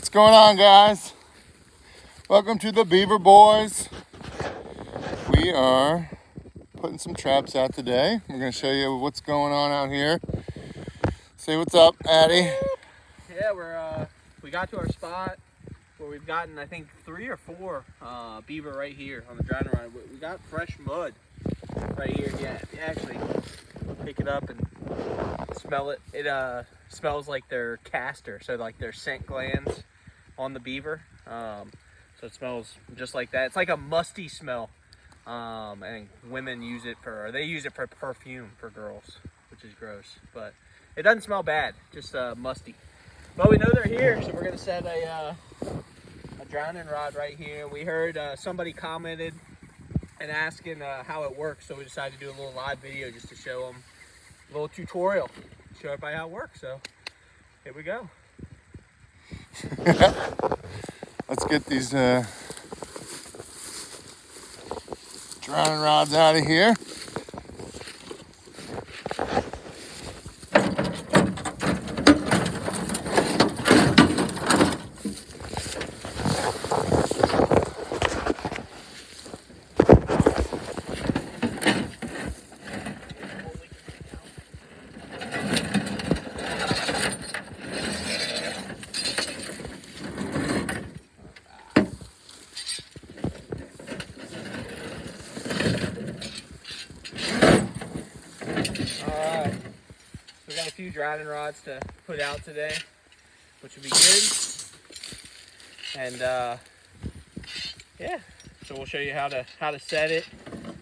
What's going on, guys? Welcome to the Beaver Boys. We are putting some traps out today. We're going to show you what's going on out here. Say what's up, Addie. Yeah, we got to our spot where we've gotten, I think, 3 or 4 beaver right here on the drowning rod. We got fresh mud right here. Yeah, you actually pick it up and smell it. It smells like their castor, so like their scent glands on the beaver. So it smells just like that. It's like a musty smell. And women use it for, or they use it for perfume for girls, which is gross. But it doesn't smell bad, just musty. But we know they're here, so we're gonna set a drowning rod right here. We heard somebody commented and asking how it works, so we decided to do a little live video just to show them a little tutorial, show everybody how it works. So here we go. Let's get these drowning rods out of here. Alright, we got a few drowning rods to put out today, which will be good. And yeah, so we'll show you how to set it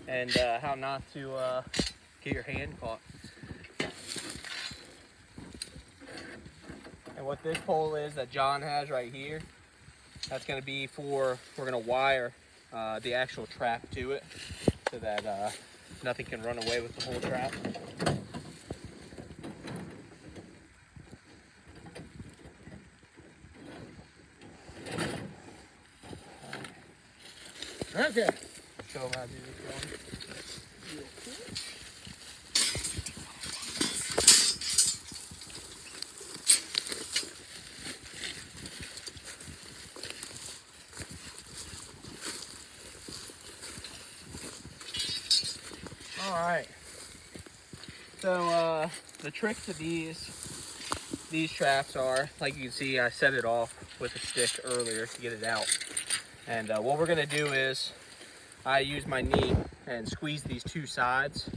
and how not to get your hand caught. And what this pole is that John has right here, that's going to be for, we're going to wire the actual trap to it so that nothing can run away with the whole trap. Okay. Show them how to do this one. All right. So the trick to these traps are, like you can see, I set it off with a stick earlier to get it out. And what we're gonna do is I use my knee and squeeze these 2 sides.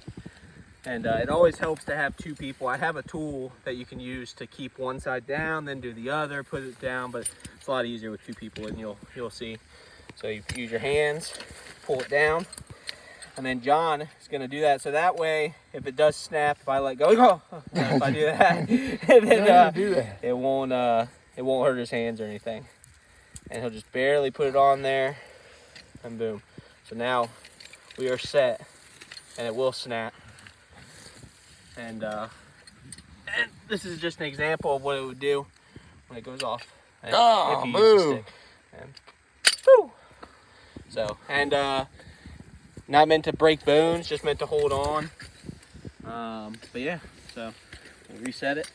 And it always helps to have 2 people. I have a tool that you can use to keep one side down, then do the other, put it down, but it's a lot easier with 2 people, and you'll see. So you use your hands, pull it down, and then John is gonna do that. So that way, if it does snap, if I let go, if I do that, and then it won't hurt his hands or anything. And he'll just barely put it on there, and boom. So now we are set, and it will snap. And this is just an example of what it would do when it goes off. And if you use the stick. And woo! So, and not meant to break bones, just meant to hold on. But yeah, so we'll reset it.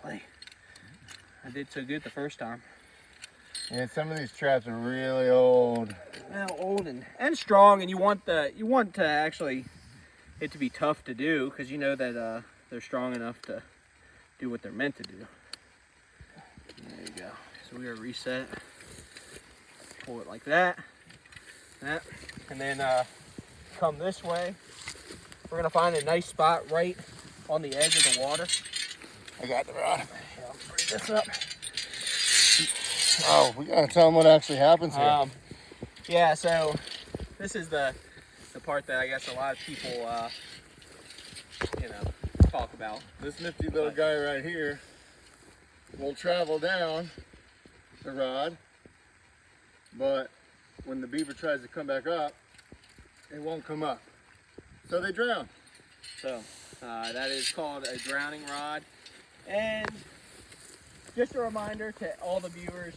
Golly, I did so good the first time. Yeah, some of these traps are really old. Well, old and strong, and you want to actually it to be tough to do, because you know that they're strong enough to do what they're meant to do. There you go. So we are reset. Pull it like that, and then come this way. We're gonna find a nice spot right on the edge of the water. I got the rod. Yeah, I'll bring this up. Oh, we gotta tell them what actually happens here. Yeah, so this is the part that I guess a lot of people, talk about. This nifty little guy right here will travel down the rod, but when the beaver tries to come back up, it won't come up. So they drown. So that is called a drowning rod. And just a reminder to all the viewers,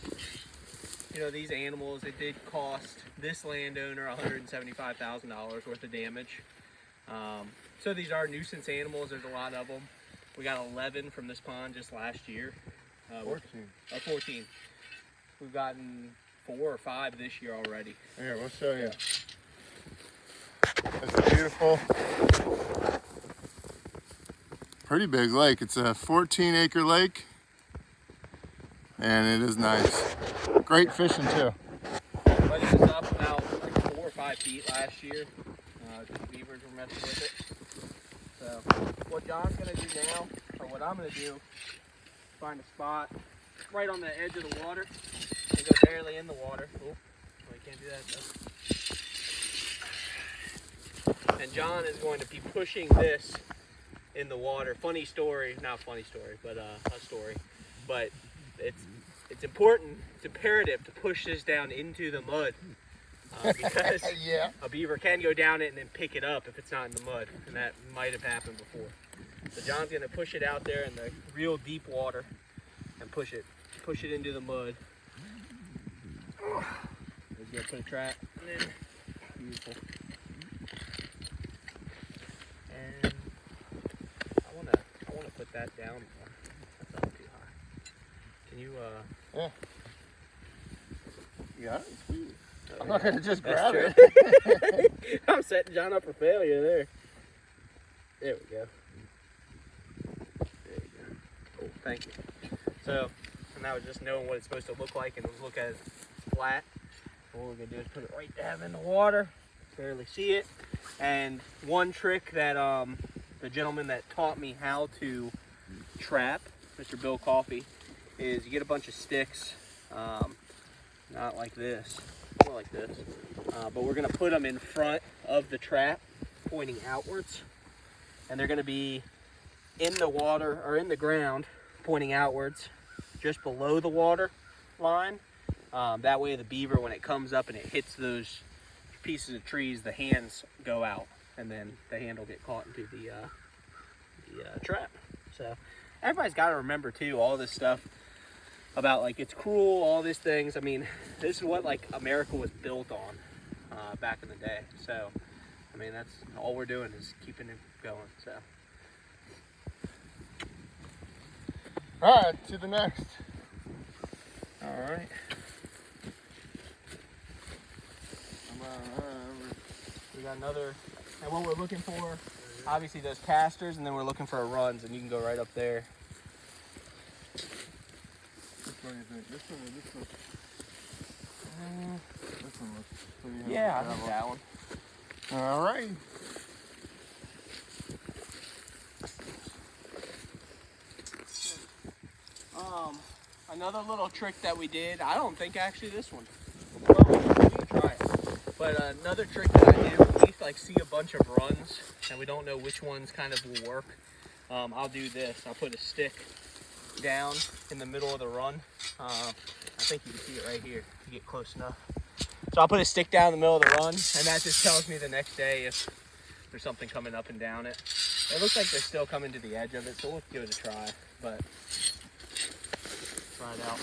these animals, it did cost this landowner $175,000 worth of damage. So these are nuisance animals. There's a lot of them. We got 11 from this pond just last year. 14. 14. We've gotten 4 or 5 this year already. Here, we'll show you. It's beautiful. Pretty big lake. It's a 14-acre lake. And it is nice. Great fishing too. But it was up about like 4 or 5 feet last year. Beavers were messing with it. So what John's gonna do now, or what I'm gonna do, find a spot right on the edge of the water and go barely in the water. Oh, well, you can't do that though. And John is going to be pushing this in the water. Funny story, not funny story, but a story. But it's important, it's imperative to push this down into the mud. Because yeah. a beaver can go down it and then pick it up if it's not in the mud, and that might have happened before. So John's gonna push it out there in the real deep water and push it into the mud. He's gonna put a trap in. Beautiful. And I wanna put that down more. That's up too high. Can you Yeah. You got it? Sweet. I'm yeah. not gonna just That's grab true. it. I'm setting John up for failure there. There we go. There you go. Cool, thank you. So, and that was just knowing what it's supposed to look like and look at it flat. And what we're gonna do is put it right down in the water. Barely see it. And one trick that the gentleman that taught me how to trap, Mr. Bill Coffey, is you get a bunch of sticks, not like this, more like this, but we're gonna put them in front of the trap, pointing outwards, and they're gonna be in the water or in the ground, pointing outwards, just below the water line. That way the beaver, when it comes up and it hits those pieces of trees, the hands go out, and then the hand will get caught into the trap. So everybody's got to remember too, all this stuff about like it's cruel, all these things. I mean, this is what like America was built on back in the day. So I mean, that's all we're doing is keeping it going. So All right, to the next. all right. We got another, and what we're looking for, obviously those casters, and then we're looking for a runs, and you can go right up there. Which one do you think? This one or this one? This one looks pretty Yeah, I think that one. All right. Another little trick that we did, I don't think actually this one. Well, we can try it. But another trick that I do, when we like see a bunch of runs and we don't know which ones kind of will work, I'll do this. I'll put a stick down in the middle of the run. I think you can see it right here if you get close enough. So I'll put a stick down in the middle of the run, and that just tells me the next day if there's something coming up and down it. It looks like they're still coming to the edge of it, so we'll give it a try. But try it out.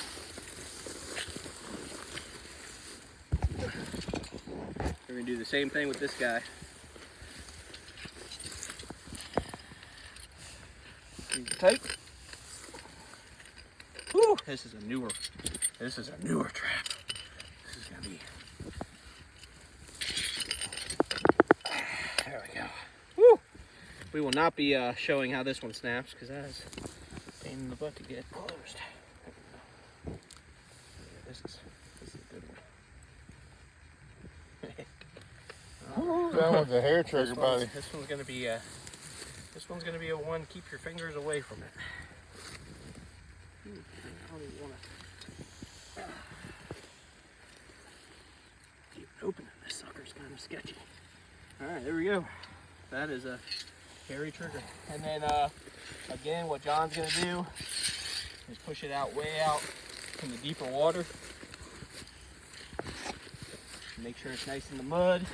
We're gonna do the same thing with this guy. Tight. Whew, this is a newer trap. This is gonna be. There we go. Woo! We will not be showing how this one snaps because that is a pain in the butt to get closed. This is a good one. Ooh, that one's a hair trigger, buddy. This one's gonna be a one. Keep your fingers away from it. I don't even want to keep it open. This sucker's kind of sketchy. All right, there we go. That is a hairy trigger. And then again, what John's gonna do is push it out way out in the deeper water. Make sure it's nice in the mud.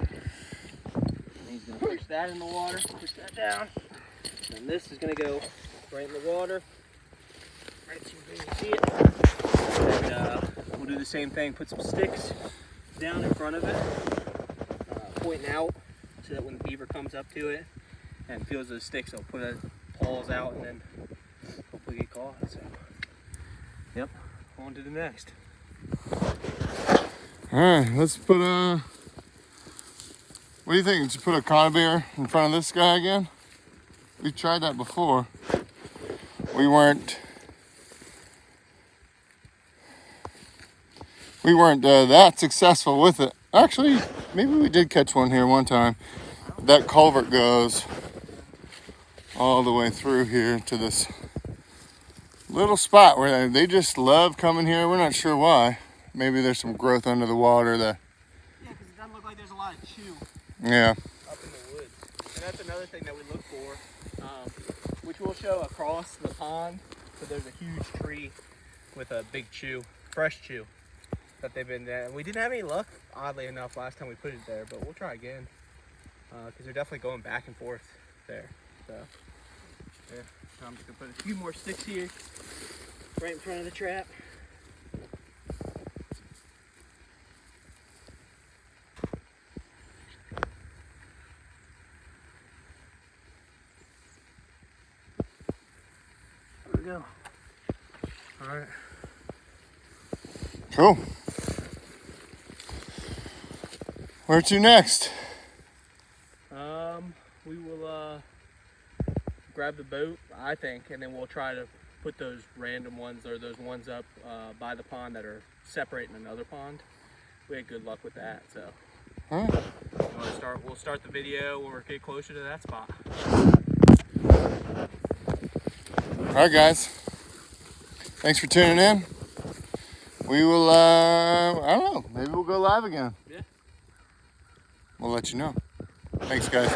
And he's gonna push that in the water, push that down. And this is gonna go right in the water. Right so you can see it. And we'll do the same thing, put some sticks down in front of it. pointing out so that when the beaver comes up to it and feels those sticks, it'll put its paws out and then hopefully get caught. So, yep, on to the next. All right, let's put a. What do you think? Just put a conibear in front of this guy again? We tried that before. We weren't that successful with it. Actually, maybe we did catch one here one time. That culvert goes all the way through here to this little spot where they just love coming here. We're not sure why. Maybe there's some growth under the water that. Yeah, because it doesn't look like there's a lot of chew. Yeah. Up in the woods. And that's another thing that we look for, which we'll show across the pond. So there's a huge tree with a big chew, fresh chew, that they've been there. And we didn't have any luck, oddly enough, last time we put it there, but we'll try again. Because they're definitely going back and forth there. So, yeah, I'm just going to put a few more sticks here, right in front of the trap. Go. All right. Cool. Where to next? We will grab the boat, I think, and then we'll try to put those random ones or those ones up by the pond that are separating another pond. We had good luck with that, so. All right. We'll start the video when we get closer to that spot. All right, guys. Thanks for tuning in. We will, I don't know, maybe we'll go live again. Yeah. We'll let you know. Thanks, guys.